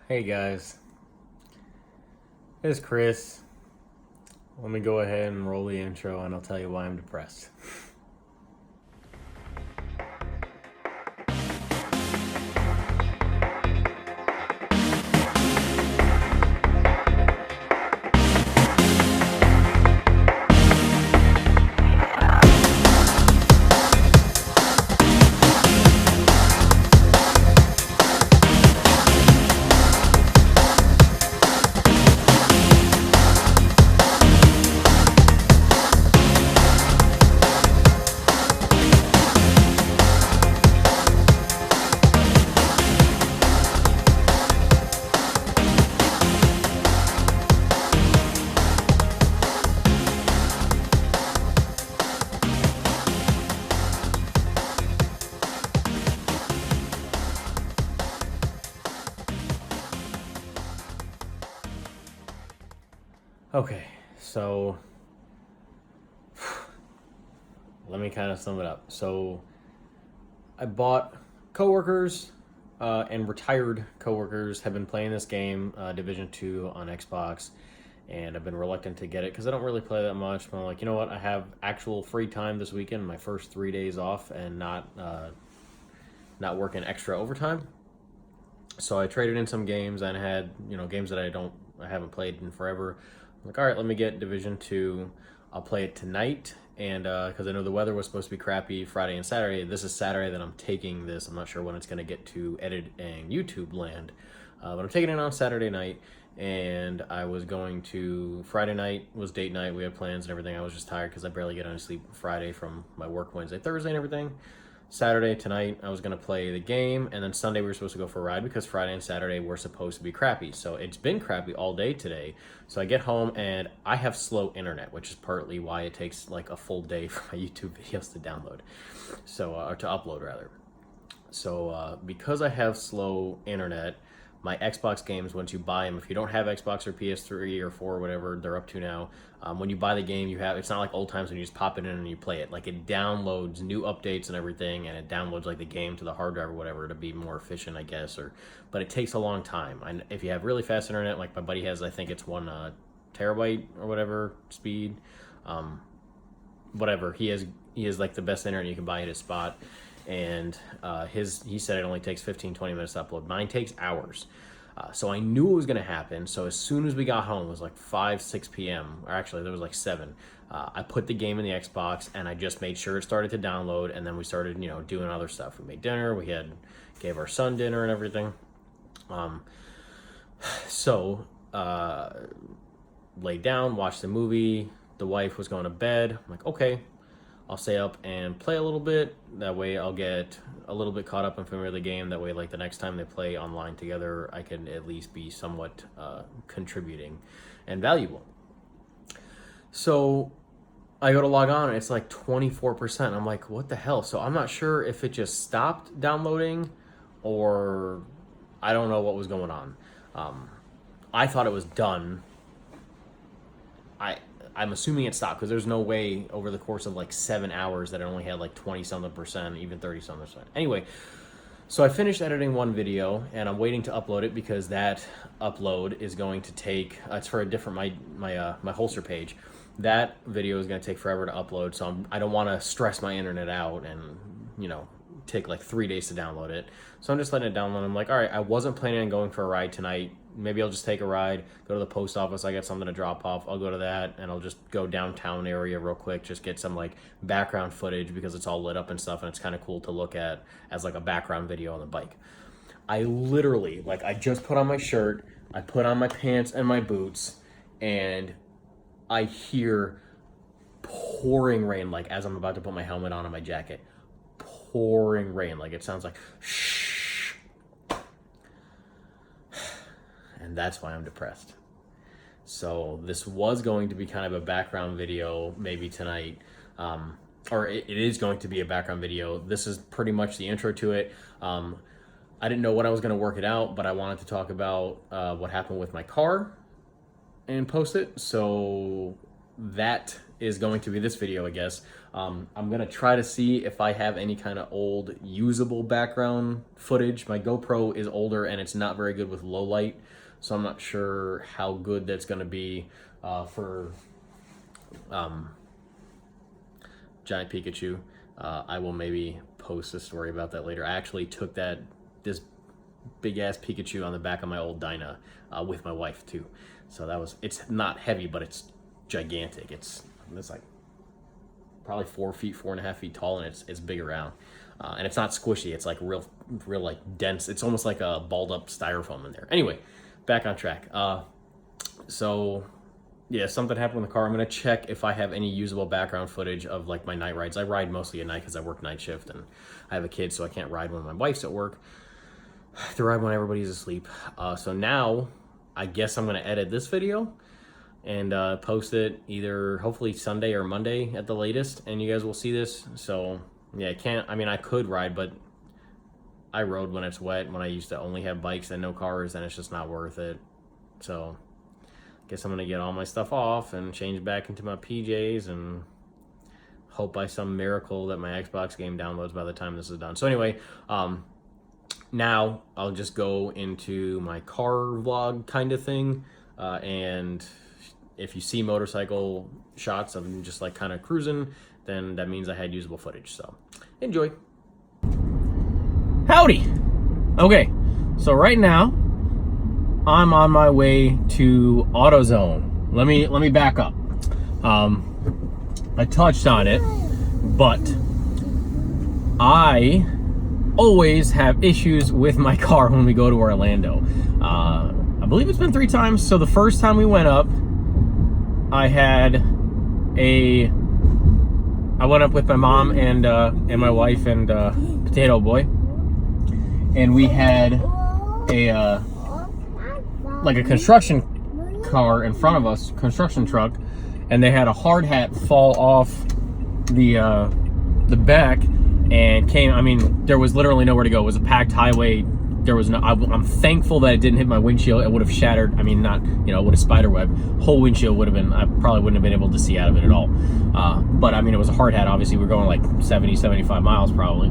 Hey guys, it's Chris. Let me go ahead and roll the intro and I'll tell you why I'm depressed. Okay, so let me kind of sum it up. So I bought coworkers and retired coworkers have been playing this game, Division 2 on Xbox, and I've been reluctant to get it because I don't really play that much. But I'm like, you know what? I have actual free time this weekend, my first 3 days off, and not working extra overtime. So I traded in some games and had games that I haven't played in forever. I'm like, all right, let me get Division 2. I'll play it tonight, and because I know the weather was supposed to be crappy Friday and Saturday. This is Saturday that I'm taking this. I'm not sure when it's going to get to edit and YouTube land, but I'm taking it on Saturday night. And I was going to Friday night was date night. We had plans and everything. I was just tired because I barely get any sleep Friday from my work Wednesday, Thursday, and everything. Saturday tonight I was going to play the game, and then Sunday we were supposed to go for a ride because Friday and Saturday were supposed to be crappy. So it's been crappy all day today. So I get home and I have slow internet, which is partly why it takes like a full day for my YouTube videos to download. So or to upload rather. So because I have slow internet, my Xbox games, once you buy them, if you don't have Xbox or PS3 or 4 or whatever they're up to now, when you buy the game, it's not like old times when you just pop it in and you play it. Like it downloads new updates and everything, and it downloads like the game to the hard drive or whatever to be more efficient, I guess. But it takes a long time. And if you have really fast internet, like my buddy has, I think it's 1 terabyte or whatever speed. Whatever he has like the best internet you can buy at his spot, and he said it only takes 15-20 minutes to upload. Mine takes hours. So I knew it was going to happen. So as soon as we got home, it was like 5-6 p.m. or actually there was like 7. I put the game in the Xbox and I just made sure it started to download, and then we started doing other stuff. We made dinner, gave our son dinner and everything. So laid down, watched the movie. The wife was going to bed. I'm like, okay, I'll stay up and play a little bit. That way I'll get a little bit caught up and familiar with the game. That way, like the next time they play online together, I can at least be somewhat contributing and valuable. So I go to log on and it's like 24%. I'm like, what the hell? So I'm not sure if it just stopped downloading or I don't know what was going on. I thought it was done. I'm assuming it stopped because there's no way over the course of like 7 hours that it only had like 20 something percent, even 30 something percent. Anyway, so I finished editing one video and I'm waiting to upload it because that upload is going to take. It's for a different my holster page. That video is going to take forever to upload, so I don't want to stress my internet out and take like 3 days to download it. So I'm just letting it download. I'm like, all right, I wasn't planning on going for a ride tonight. Maybe I'll just take a ride, go to the post office. I got something to drop off. I'll go to that and I'll just go downtown area real quick, just get some like background footage because it's all lit up and stuff, and it's kind of cool to look at as like a background video on the bike. I literally, like, I just put on my shirt, I put on my pants and my boots, and I hear pouring rain, like as I'm about to put my helmet on and my jacket. Pouring rain, like it sounds like shh. And that's why I'm depressed. So this was going to be kind of a background video maybe tonight, or it is going to be a background video. This is pretty much the intro to it. I didn't know what I was going to work it out, but I wanted to talk about what happened with my car and post it. So that is going to be this video, I guess. I'm gonna try to see if I have any kind of old usable background footage. My GoPro is older and it's not very good with low light, so I'm not sure how good that's gonna be for Giant Pikachu. I will maybe post a story about that later. I actually took this big ass Pikachu on the back of my old Dyna with my wife too. So it's not heavy, but it's gigantic. It's like probably 4 feet, 4.5 feet tall, and it's big around. And it's not squishy. It's like real like dense. It's almost like a balled up styrofoam in there. Anyway, back on track. So yeah, something happened with the car. I'm gonna check if I have any usable background footage of like my night rides. I ride mostly at night because I work night shift and I have a kid, so I can't ride when my wife's at work. I have to ride when everybody's asleep. So now I guess I'm gonna edit this video and post it either hopefully Sunday or Monday at the latest, and you guys will see this. So yeah, I could ride, but I rode when it's wet, when I used to only have bikes and no cars, and it's just not worth it. So I guess I'm gonna get all my stuff off and change back into my PJs and hope by some miracle that my Xbox game downloads by the time this is done. So anyway, now I'll just go into my car vlog kind of thing, and if you see motorcycle shots of just like kind of cruising, then that means I had usable footage. So enjoy. Howdy. Okay, so right now I'm on my way to AutoZone. Let me back up. I touched on it, but I always have issues with my car when we go to Orlando. I believe it's been 3 times. So the first time we went up, I went up with my mom and my wife and Potato Boy, and we had like a construction car in front of us, construction truck, and they had a hard hat fall off the back and came. There was literally nowhere to go. It was a packed highway. There was no. I'm thankful that it didn't hit my windshield. It would have shattered. It would have spiderweb. Whole windshield would have been. I probably wouldn't have been able to see out of it at all. But it was a hard hat. Obviously, we were going like 70, 75 miles probably.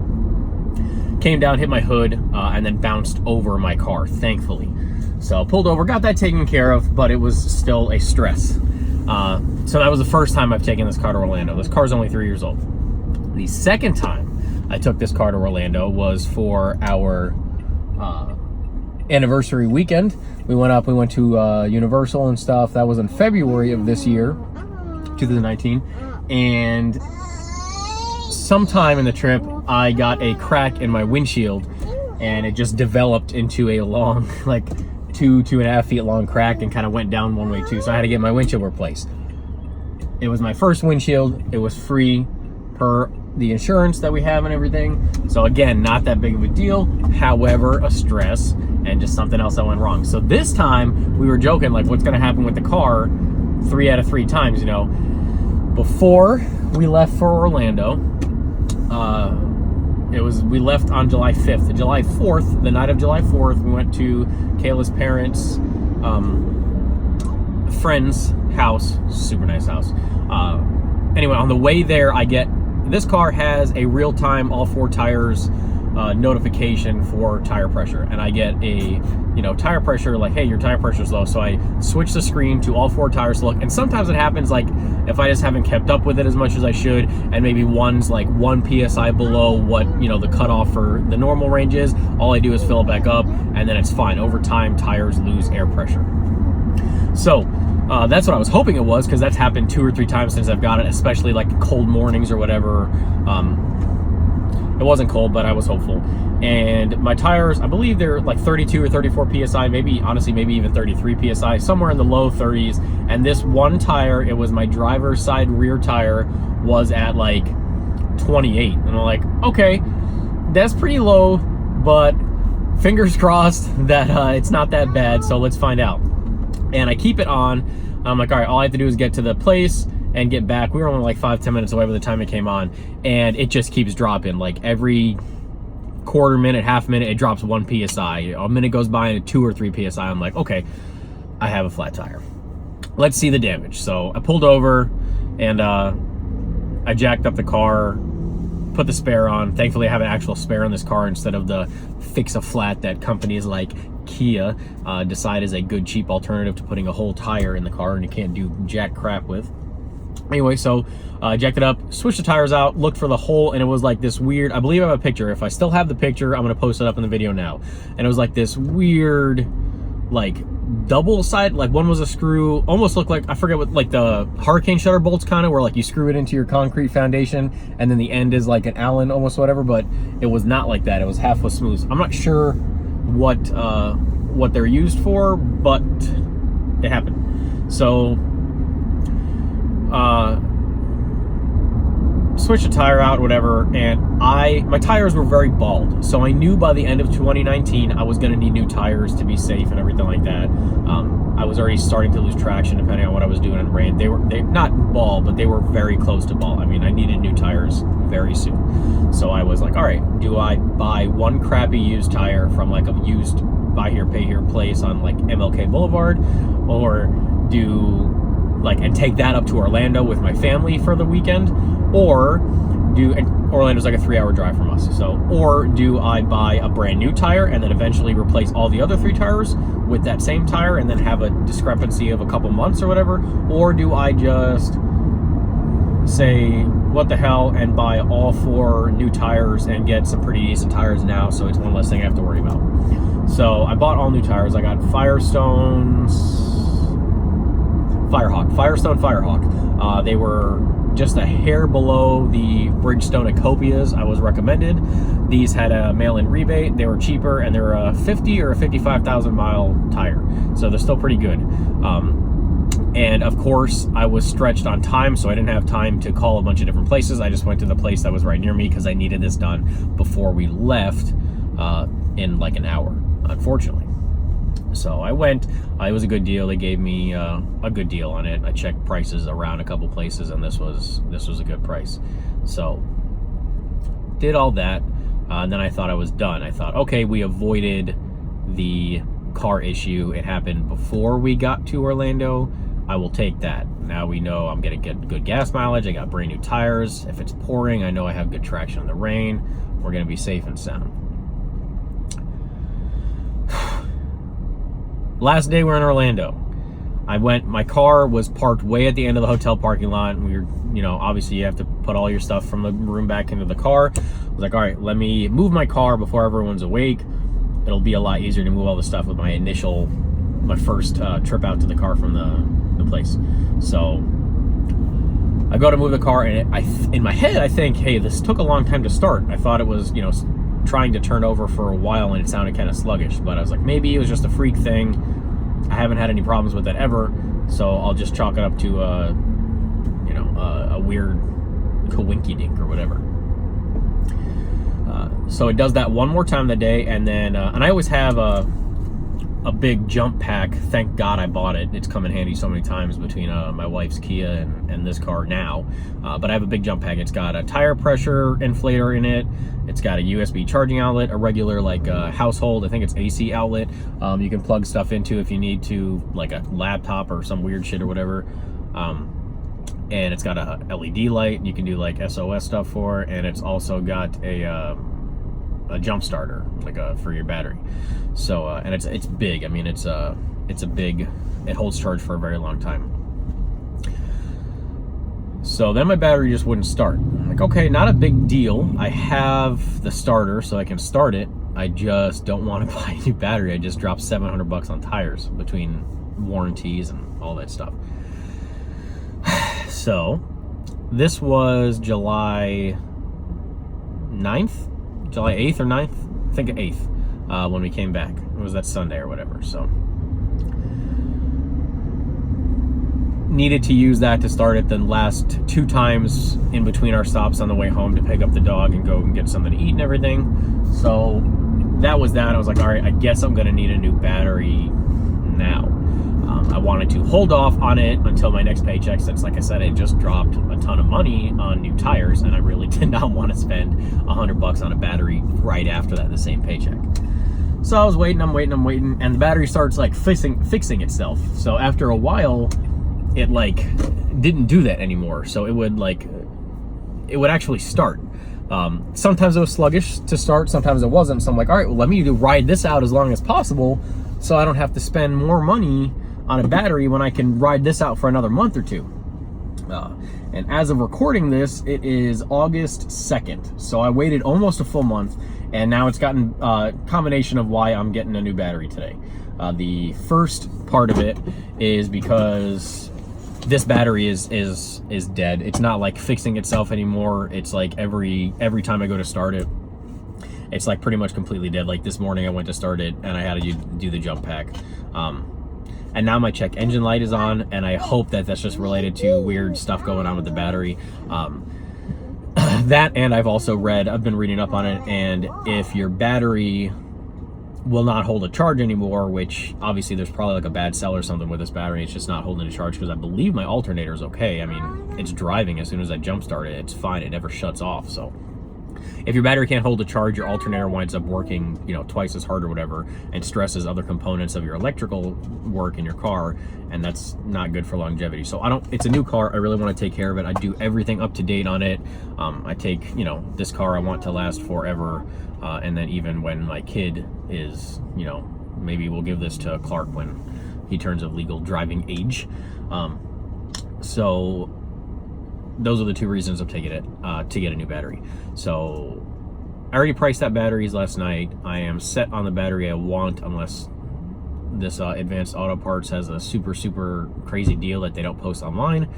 Came down, hit my hood, and then bounced over my car. Thankfully, so pulled over, got that taken care of. But it was still a stress. So that was the first time I've taken this car to Orlando. This car's only 3 years old. The second time I took this car to Orlando was for our anniversary weekend. We went to Universal and stuff. That was in February of this year, 2019. And sometime in the trip, I got a crack in my windshield, and it just developed into a long, like 2.5 feet long crack, and kind of went down one way too. So I had to get my windshield replaced. It was my first windshield. It was free per the insurance that we have and everything. So again, not that big of a deal. However, a stress and just something else that went wrong. So this time we were joking, like, what's going to happen with the car 3 out of 3 times, Before we left for Orlando, we left on July 5th. The July 4th, the night of July 4th, we went to Kayla's parents' friend's house. Super nice house. Anyway, on the way there, this car has a real-time all 4 tires notification for tire pressure, and I get a tire pressure, like, hey, your tire pressure is low. So I switch the screen to all 4 tires to look, and sometimes it happens like if I just haven't kept up with it as much as I should, and maybe one's like 1 psi below what the cutoff for the normal range is. All I do is fill it back up, and then it's fine. Over time, tires lose air pressure. So that's what I was hoping it was, because that's happened 2 or 3 times since I've got it, especially like cold mornings or whatever. It wasn't cold, but I was hopeful. And my tires, I believe they're like 32 or 34 psi, maybe even 33 psi, somewhere in the low 30s. And this one tire, it was my driver's side rear tire, was at like 28. And I'm like, okay, that's pretty low, but fingers crossed that it's not that bad. So let's find out. And I keep it on. I'm like, all right, all I have to do is get to the place and get back. We were only like 5-10 minutes away by the time it came on, and it just keeps dropping. Like every quarter minute, half minute, it drops 1 psi. A minute goes by and 2 or 3 psi. I'm like, okay, I have a flat tire. let's see the damage. So I pulled over and I jacked up the car, put the spare on. Thankfully, I have an actual spare on this car instead of the fix-a-flat that companies like Kia decide is a good, cheap alternative to putting a whole tire in the car and you can't do jack crap with. Anyway, so I jacked it up, switched the tires out, looked for the hole, and it was like this weird, I believe I have a picture. If I still have the picture, I'm going to post it up in the video now. And it was like this weird, like, double side, like one was a screw, almost looked like, I forget what, like the hurricane shutter bolts kind of, where like you screw it into your concrete foundation, and then the end is like an Allen, almost whatever, but it was not like that. It was half a smooth. I'm not sure what they're used for, but it happened. So switched the tire out, whatever, and my tires were very bald, so I knew by the end of 2019 I was going to need new tires to be safe and everything like that. I was already starting to lose traction depending on what I was doing in the rain. They not bald, but they were very close to bald. I mean, I needed new tires very soon. So I was like, all right, do I buy one crappy used tire from like a used buy here pay here place on like MLK Boulevard, or do like and take that up to Orlando with my family for the weekend, or and Orlando's like a 3-hour drive from us, so or do I buy a brand new tire and then eventually replace all the other 3 tires with that same tire and then have a discrepancy of a couple months or whatever, or do I just say what the hell and buy all 4 new tires and get some pretty decent tires now, so it's one less thing I have to worry about. So I bought all new tires. I got Firestone Firehawk. They were just a hair below the Bridgestone Ecopias I was recommended. These had a mail-in rebate. They were cheaper, and they were a 50 or a 55,000 mile tire, so they're still pretty good. And of course, I was stretched on time, so I didn't have time to call a bunch of different places. I just went to the place that was right near me because I needed this done before we left in like an hour, unfortunately. So I went. It was a good deal. They gave me a good deal on it. I checked prices around a couple places, and this was a good price. So did all that, and then I thought I was done. I thought, okay, we avoided the car issue. It happened before we got to Orlando. I will take that. Now we know I'm gonna get good gas mileage. I got brand new tires. If it's pouring, I know I have good traction in the rain. We're gonna be safe and sound. Last day we're in Orlando. My car was parked way at the end of the hotel parking lot. We were, obviously you have to put all your stuff from the room back into the car. I was like, all right, let me move my car before everyone's awake. It'll be a lot easier to move all the stuff with my first trip out to the car from the place. So I go to move the car, and in my head I think, hey, this took a long time to start. I thought it was, trying to turn over for a while and it sounded kind of sluggish, but I was like, maybe it was just a freak thing. I haven't had any problems with it ever, so I'll just chalk it up to a weird coinky-dink or whatever. So it does that one more time that day, and then and I always have a big jump pack. Thank God I bought it. It's come in handy so many times between my wife's Kia and this car now. But I have a big jump pack. It's got a tire pressure inflator in it. It's got a USB charging outlet, a regular household, I think it's AC outlet. You can plug stuff into if you need to, like a laptop or some weird shit or whatever. And it's got a LED light you can do like SOS stuff for, and it's also got a jump starter for your battery. So and it's big. I mean, it's a big. It holds charge for a very long time. So then my battery just wouldn't start. I'm like, okay, not a big deal. I have the starter, so I can start it. I just don't want to buy a new battery. I just dropped $700 on tires between warranties and all that stuff. So this was July 9th, July 8th or 9th? I think 8th when we came back. It was that Sunday or whatever. So needed to use that to start it the last 2 times in between our stops on the way home to pick up the dog and go and get something to eat and everything. So that was that. I was like, all right, I guess I'm gonna need a new battery now. I wanted to hold off on it until my next paycheck, since like I said, I just dropped a ton of money on new tires and I really did not want to spend $100 on a battery right after that, the same paycheck. So I was waiting, I'm waiting, and the battery starts like fixing itself. So after a while, it like didn't do that anymore. So it would actually start. Sometimes it was sluggish to start, sometimes it wasn't. So I'm like, all right, well, let me ride this out as long as possible so I don't have to spend more money on a battery when I can ride this out for another month or two. And as of recording this, it is August 2nd. So I waited almost a full month, and now it's gotten a combination of why I'm getting a new battery today. The first part of it is because this battery is dead. It's not like fixing itself anymore. It's like every time I go to start it, it's like pretty much completely dead. Like this morning I went to start it and I had to do the jump pack. And now my check engine light is on, and I hope that that's just related to weird stuff going on with the battery. That, and I've been reading up on it, and if your battery will not hold a charge anymore, which obviously there's probably like a bad cell or something with this battery, it's just not holding a charge, because I believe my alternator is okay. I mean, it's driving as soon as I jump start it, it's fine, it never shuts off. So if your battery can't hold a charge, your alternator winds up working, you know, twice as hard or whatever, and stresses other components of your electrical work in your car, and that's not good for longevity. So it's a new car, I really want to take care of it. I do everything up to date on it. I take, you know, this car I want to last forever, and then even when my kid is, you know, maybe we'll give this to Clark when he turns of legal driving age. So those are the two reasons I'm taking it, to get a new battery. So I already priced that batteries last night. I am set on the battery I want, unless this Advanced Auto Parts has a super crazy deal that they don't post online.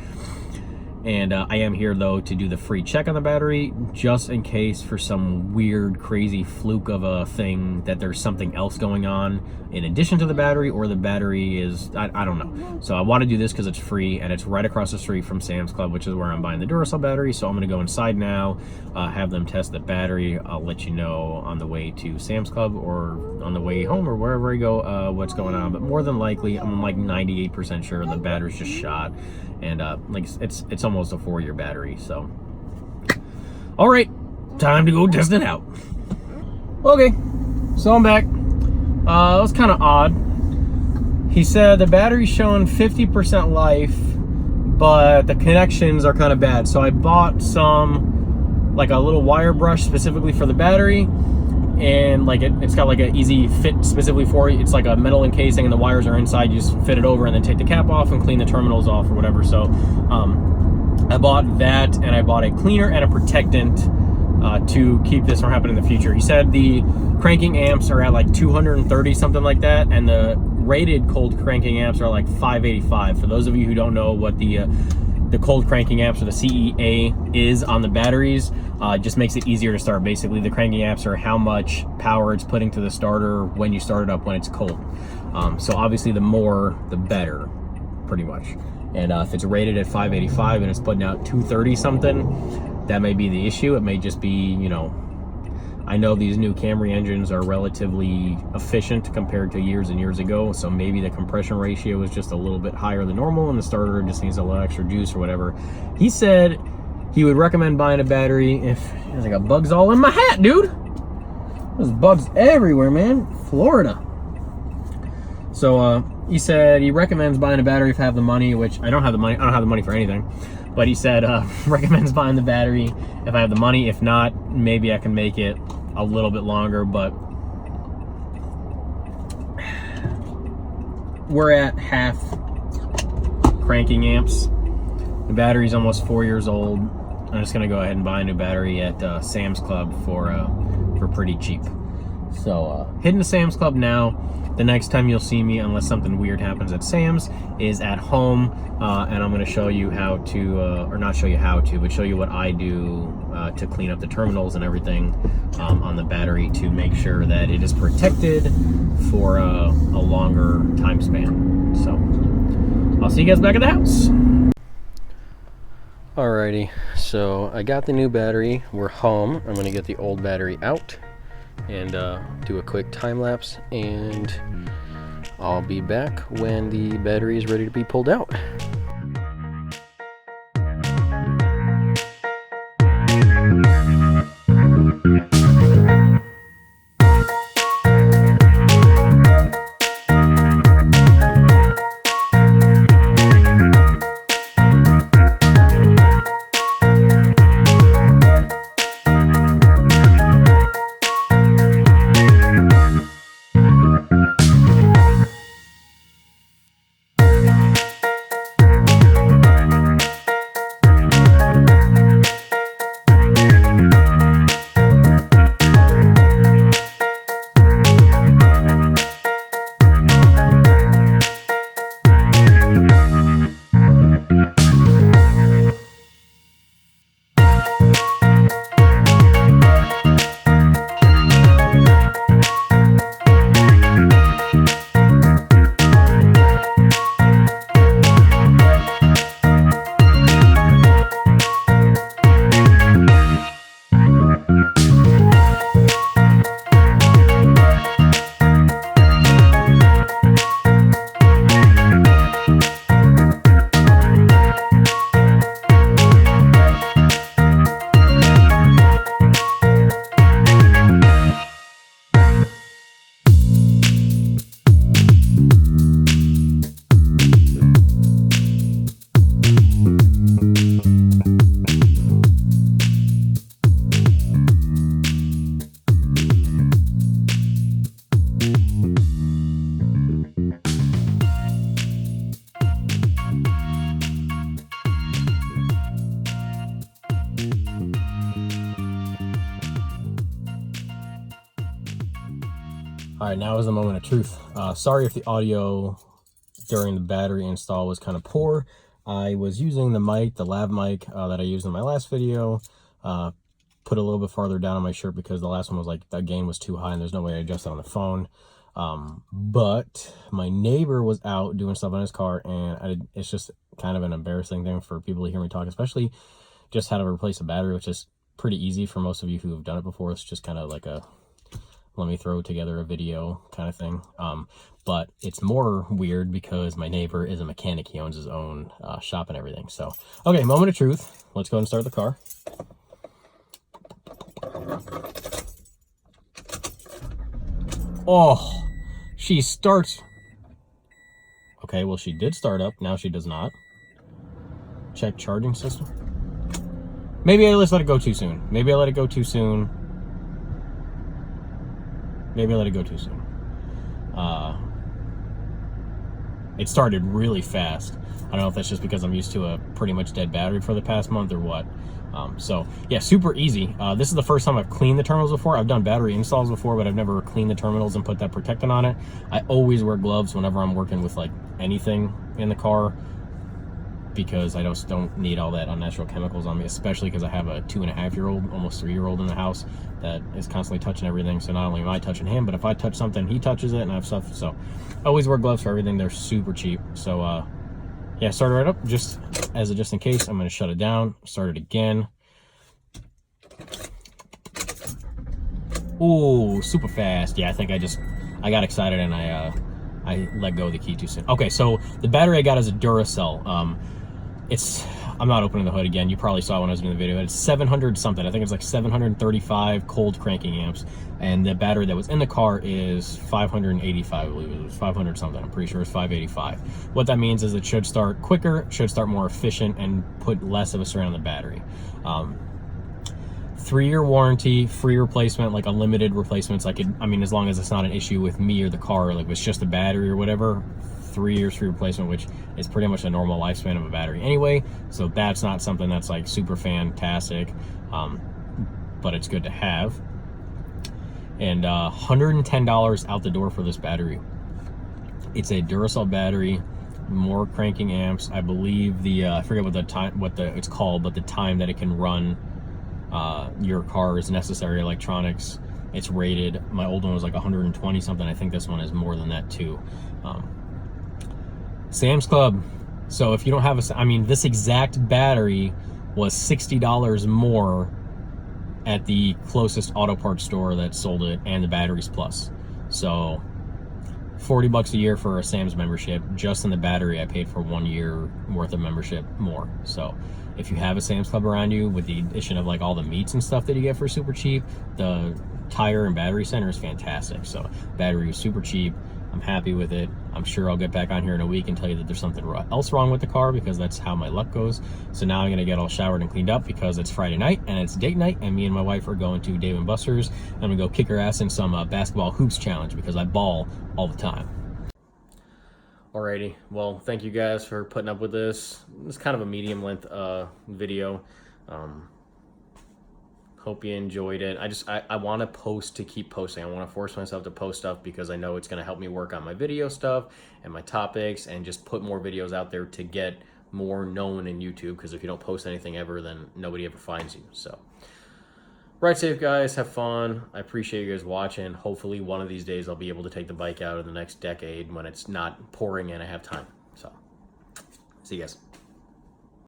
And I am here though to do the free check on the battery, just in case for some weird crazy fluke of a thing that there's something else going on in addition to the battery, or the battery is, I don't know. So I want to do this because it's free, and it's right across the street from Sam's Club, which is where I'm buying the Duracell battery. So I'm going to go inside now, have them test the battery. I'll let you know on the way to Sam's Club or on the way home or wherever I go what's going on. But more than likely, I'm like 98% sure the battery's just shot. And like it's almost a 4-year battery. So all right, time to go test it out. Okay, so I'm back. It was kind of odd. He said the battery's showing 50% life, but the connections are kind of bad. So I bought like a little wire brush specifically for the battery, and like it's got like an easy fit specifically for it. It's like a metal encasing and the wires are inside. You just fit it over and then take the cap off and clean the terminals off or whatever. So I bought that, and I bought a cleaner and a protectant to keep this from happening in the future. He said the cranking amps are at like 230, something like that, and the rated cold cranking amps are like 585. For those of you who don't know what the cold cranking amps or the CEA is on the batteries, just makes it easier to start. Basically, the cranking amps are how much power it's putting to the starter when you start it up when it's cold. So obviously the more the better, pretty much. And if it's rated at 585 and it's putting out 230 something, that may be the issue. It may just be, you know, I know these new Camry engines are relatively efficient compared to years and years ago, so maybe the compression ratio is just a little bit higher than normal and the starter just needs a little extra juice or whatever. He said he would recommend buying a battery if I got bugs all in my hat, dude. There's bugs everywhere, man. Florida. So he said he recommends buying a battery if I have the money, which I don't have the money. I don't have the money for anything. But he said recommends buying the battery if I have the money. If not, maybe I can make it a little bit longer. But we're at half cranking amps. The battery's almost 4 years old. I'm just gonna go ahead and buy a new battery at Sam's Club for pretty cheap. So heading to Sam's Club now. The next time you'll see me, unless something weird happens at Sam's, is at home, and I'm going to show you how to, or not show you how to, but show you what I do to clean up the terminals and everything on the battery to make sure that it is protected for a longer time span. So I'll see you guys back at the house. Alrighty, so I got the new battery. We're home. I'm going to get the old battery out and do a quick time lapse, and I'll be back when the battery is ready to be pulled out. right, now is the moment of truth. Sorry if the audio during the battery install was kind of poor. I was using the mic, the lav mic that I used in my last video, put a little bit farther down on my shirt because the last one was like, the gain was too high and there's no way to adjust it on the phone. But my neighbor was out doing stuff on his car, and it's just kind of an embarrassing thing for people to hear me talk, especially just how to replace a battery, which is pretty easy for most of you who have done it before. It's just kind of like a, let me throw together a video kind of thing. But it's more weird because my neighbor is a mechanic. He owns his own shop and everything. So, okay, moment of truth. Let's go ahead and start the car. Oh, she starts. Okay, well, she did start up. Now she does not. Check charging system. Maybe I just let it go too soon. Maybe I let it go too soon. Maybe I let it go too soon. It started really fast. I don't know if that's just because I'm used to a pretty much dead battery for the past month or what. So yeah, super easy. This is the first time I've cleaned the terminals before. I've done battery installs before, but I've never cleaned the terminals and put that protectant on it. I always wear gloves whenever I'm working with like anything in the car, because I just don't need all that unnatural chemicals on me, especially because I have a 2.5-year-old, almost 3-year-old in the house that is constantly touching everything. So not only am I touching him, but if I touch something, he touches it, and I have stuff. So I always wear gloves for everything. They're super cheap. So yeah, start it right up just in case. I'm going to shut it down, start it again. Ooh, super fast. Yeah, I think I got excited and I let go of the key too soon. Okay, so the battery I got is a Duracell. I'm not opening the hood again. You probably saw when I was doing the video. It's 700 something. I think it's like 735 cold cranking amps. And the battery that was in the car is 585, I believe it was 500 something. I'm pretty sure it's 585. What that means is it should start quicker, should start more efficient, and put less of a strain on the battery. 3-year warranty, free replacement, like unlimited replacements. I mean, as long as it's not an issue with me or the car, like if it's just a battery or whatever, 3 years free replacement, which is pretty much a normal lifespan of a battery anyway. So that's not something that's like super fantastic, but it's good to have. And $110 out the door for this battery. It's a Duracell battery, more cranking amps. I believe I forget it's called, but the time that it can run your car's necessary electronics, it's rated. My old one was like 120 something. I think this one is more than that too. Sam's Club. So if you don't have this exact battery was $60 more at the closest auto parts store that sold it, and the batteries plus. So $40 a year for a Sam's membership. Just in the battery, I paid for 1 year worth of membership more. So if you have a Sam's Club around you, with the addition of like all the meats and stuff that you get for super cheap, the tire and battery center is fantastic. So battery was super cheap. I'm happy with it. I'm sure I'll get back on here in a week and tell you that there's something else wrong with the car, because that's how my luck goes. So now I'm gonna get all showered and cleaned up because it's Friday night and it's date night, and me and my wife are going to Dave & Buster's. I'm gonna go kick her ass in some basketball hoops challenge because I ball all the time. Alrighty, well, thank you guys for putting up with this. It's kind of a medium length video. Hope you enjoyed it. I want to post to keep posting. I want to force myself to post stuff because I know it's going to help me work on my video stuff and my topics, and just put more videos out there to get more known in YouTube, because if you don't post anything ever, then nobody ever finds you. So ride safe, guys. Have fun. I appreciate you guys watching. Hopefully one of these days I'll be able to take the bike out in the next decade when it's not pouring and I have time. So see you guys.